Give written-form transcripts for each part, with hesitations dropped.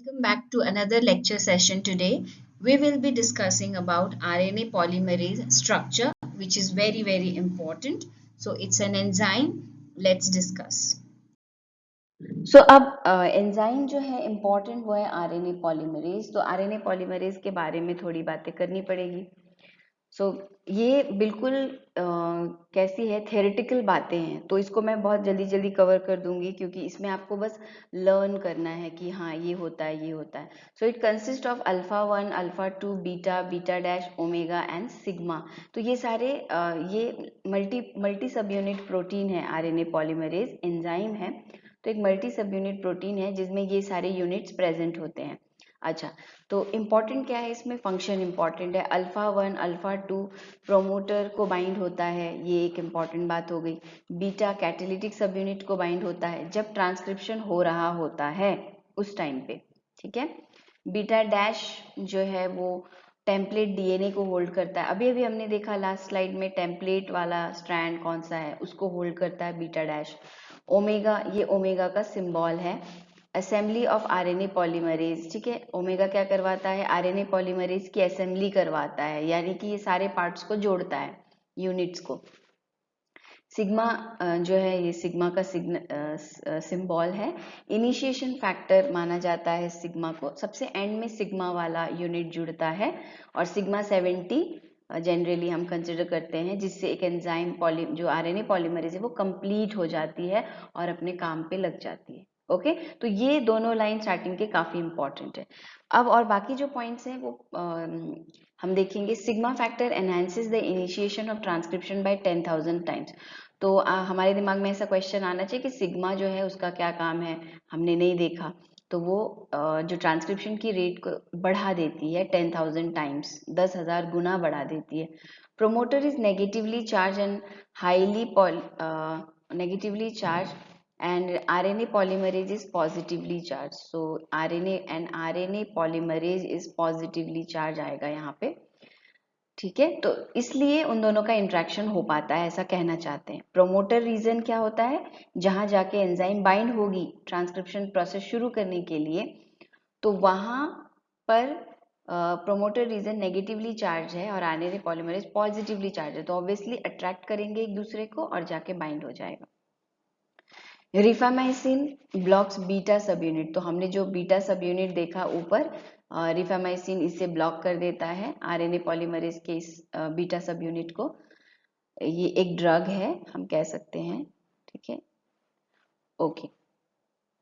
Welcome back to another lecture session today. We will be discussing about RNA polymerase structure, which is very important. So it's an enzyme. Let's discuss. सो अब enzyme जो है important वो है RNA polymerase. तो RNA polymerase के बारे में थोड़ी बातें करनी पड़ेगी। सो ये बिल्कुल कैसी है, थ्योरेटिकल बातें हैं, तो इसको मैं बहुत जल्दी जल्दी कवर कर दूंगी क्योंकि इसमें आपको बस लर्न करना है कि हाँ ये होता है ये होता है। So it consist of alpha 1, alpha 2, beta, beta dash, omega and sigma. तो ये सारे ये मल्टी सब यूनिट प्रोटीन है। आरएनए पॉलीमरेज एंजाइम है, तो एक मल्टी सब यूनिट प्रोटीन है जिसमें ये सारे यूनिट्स प्रेजेंट होते हैं। अच्छा, तो इम्पॉर्टेंट क्या है इसमें, फंक्शन इम्पॉर्टेंट है। अल्फा 1, अल्फा 2 प्रोमोटर को बाइंड होता है, ये एक इम्पॉर्टेंट बात हो गई। बीटा कैटेलिटिक सब यूनिट को बाइंड होता है जब ट्रांसक्रिप्शन हो रहा होता है उस टाइम पे, ठीक है। बीटा डैश जो है वो टेम्पलेट डीएनए को होल्ड करता है। अभी अभी हमने देखा लास्ट स्लाइड में टेम्पलेट वाला स्ट्रैंड कौन सा है, उसको होल्ड करता है बीटा डैश। ओमेगा, ये ओमेगा का सिंबल है, असेंबली ऑफ आरएनए पॉलीमरेज, ठीक है। ओमेगा क्या करवाता है, आरएनए पॉलीमरेज की असेंबली करवाता है, यानी कि ये सारे पार्ट्स को जोड़ता है, यूनिट्स को। सिग्मा जो है ये सिग्मा का सिंबल है, इनिशिएशन फैक्टर माना जाता है सिग्मा को। सबसे एंड में सिग्मा वाला यूनिट जुड़ता है और सिग्मा 70 जनरली हम कंसिडर करते हैं, जिससे एक एंजाइम जो आरएनए पॉलीमरेज है वो कंप्लीट हो जाती है और अपने काम पे लग जाती है। ओके, तो ये दोनों लाइन स्टार्टिंग के काफी इंपॉर्टेंट है। अब और बाकी जो पॉइंट्स हैं वो हम देखेंगे। Sigma factor enhances the initiation of transcription by 10,000 times. तो हमारे दिमाग में ऐसा क्वेश्चन आना चाहिए कि सिग्मा जो है उसका क्या काम है, हमने नहीं देखा। तो वो जो ट्रांसक्रिप्शन की रेट को बढ़ा देती है 10,000 टाइम्स, 10,000 गुना बढ़ा देती है। Promoter is negatively charge and highly negatively charge and RNA polymerase is positively charged. So RNA polymerase is positively charged आएगा यहाँ पे, ठीक है। तो इसलिए उन दोनों का इंट्रैक्शन हो पाता है, ऐसा कहना चाहते हैं। प्रोमोटर रीजन क्या होता है, जहां जाके एंजाइम बाइंड होगी ट्रांसक्रिप्शन प्रोसेस शुरू करने के लिए, तो वहां पर प्रोमोटर रीजन नेगेटिवली चार्ज है और आरएनए पॉलीमरेज पॉजिटिवली चार्ज है, तो ऑब्वियसली अट्रैक्ट करेंगे एक दूसरे को और जाके बाइंड हो जाएगा। रिफामाइसिन ब्लॉक्स बीटा सब यूनिट, तो हमने जो बीटा सब यूनिट देखा ऊपर, रिफामाइसिन इसे ब्लॉक कर देता है आरएनए पॉलीमरेज के इस बीटा सब यूनिट को। ये एक ड्रग है हम कह सकते हैं, ठीक है। Okay,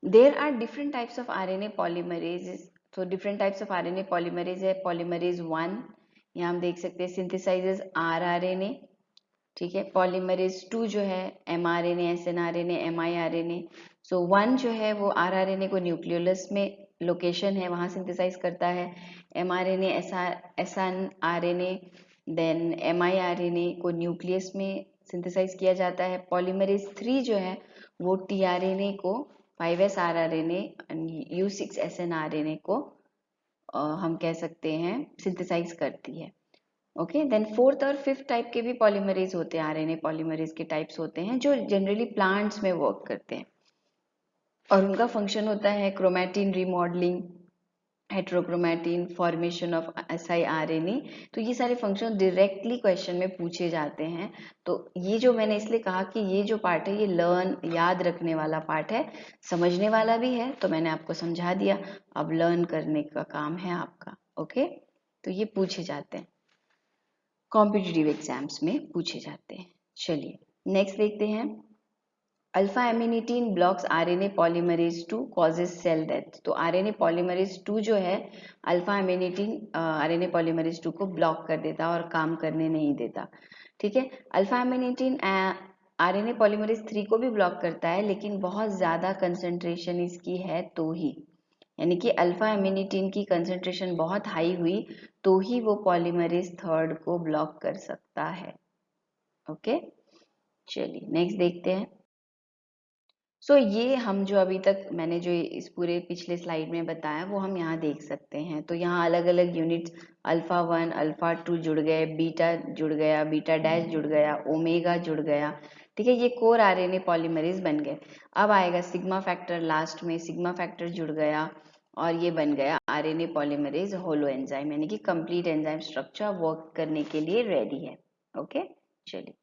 there are different types of RNA polymerase. तो different types of RNA polymerase है। पॉलीमरेज 1, यहाँ हम देख सकते हैं सिंथेसाइजेस आरआरएनए, ठीक है। पॉलीमरेज 2 जो है mRNA, SNRNA, miRNA। सो 1 जो है वो rRNA को न्यूक्लियोलस में लोकेशन है वहां सिंथेसाइज करता है, mRNA SNRNA देन miRNA को न्यूक्लियस में सिंथेसाइज किया जाता है। पॉलीमरेज 3 जो है वो tRNA को 5s rRNA U6 SNRNA को हम कह सकते हैं सिंथेसाइज करती है। ओके, देन फोर्थ और फिफ्थ टाइप के भी पॉलीमरेज होते हैं, आरएनए पॉलीमरेज के टाइप्स होते हैं जो जनरली प्लांट्स में वर्क करते हैं और उनका फंक्शन होता है chromatin remodelling, heterochromatin, formation of siRNA। तो ये सारे फंक्शन डायरेक्टली क्वेश्चन में पूछे जाते हैं। तो ये जो मैंने इसलिए कहा कि ये जो पार्ट है ये लर्न याद रखने वाला पार्ट है, समझने वाला भी है, तो मैंने आपको समझा दिया। अब लर्न करने का काम है आपका। ओके, तो ये पूछे जाते हैं, कॉम्पिटिटिव एग्जाम्स में पूछे जाते हैं। चलिए नेक्स्ट देखते हैं। Alpha amanitin blocks RNA polymerase 2 causes cell death. तो आरएनए पॉलीमरेज 2 जो है अल्फा एमिनिटीन आरएनए पॉलीमरेज 2 को ब्लॉक कर देता और काम करने नहीं देता, ठीक है। अल्फा एमिनिटीन आरएनए पॉलीमरेज 3 को भी ब्लॉक करता है, लेकिन बहुत ज्यादा कंसंट्रेशन इसकी है तो ही, यानी कि अल्फा एमिनिटीन की कंसंट्रेशन बहुत हाई हुई तो ही वो पॉलीमरेज 3 को ब्लॉक कर सकता है। ओके, चलिए नेक्स्ट देखते हैं। सो ये हम जो अभी तक मैंने जो इस पूरे पिछले स्लाइड में बताया वो हम यहाँ देख सकते हैं। तो यहाँ अलग अलग यूनिट्स अल्फा 1, अल्फा 2 जुड़ गए, बीटा जुड़ गया, बीटा डैश जुड़ गया, ओमेगा जुड़ गया, ठीक है। ये कोर आरएनए पॉलीमरेज बन गए। अब आएगा सिग्मा फैक्टर लास्ट में, सिग्मा फैक्टर जुड़ गया, और ये बन गया आरएनए पॉलीमरेज होलो एंजाइम, यानी कि कंप्लीट एंजाइम स्ट्रक्चर वर्क करने के लिए रेडी है। ओके, चलिए।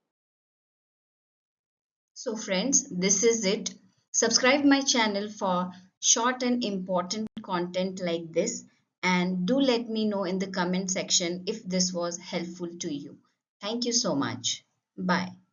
So friends, this is it. Subscribe my channel for short and important content like this, and do let me know in the comment section if this was helpful to you. Thank you so much. Bye.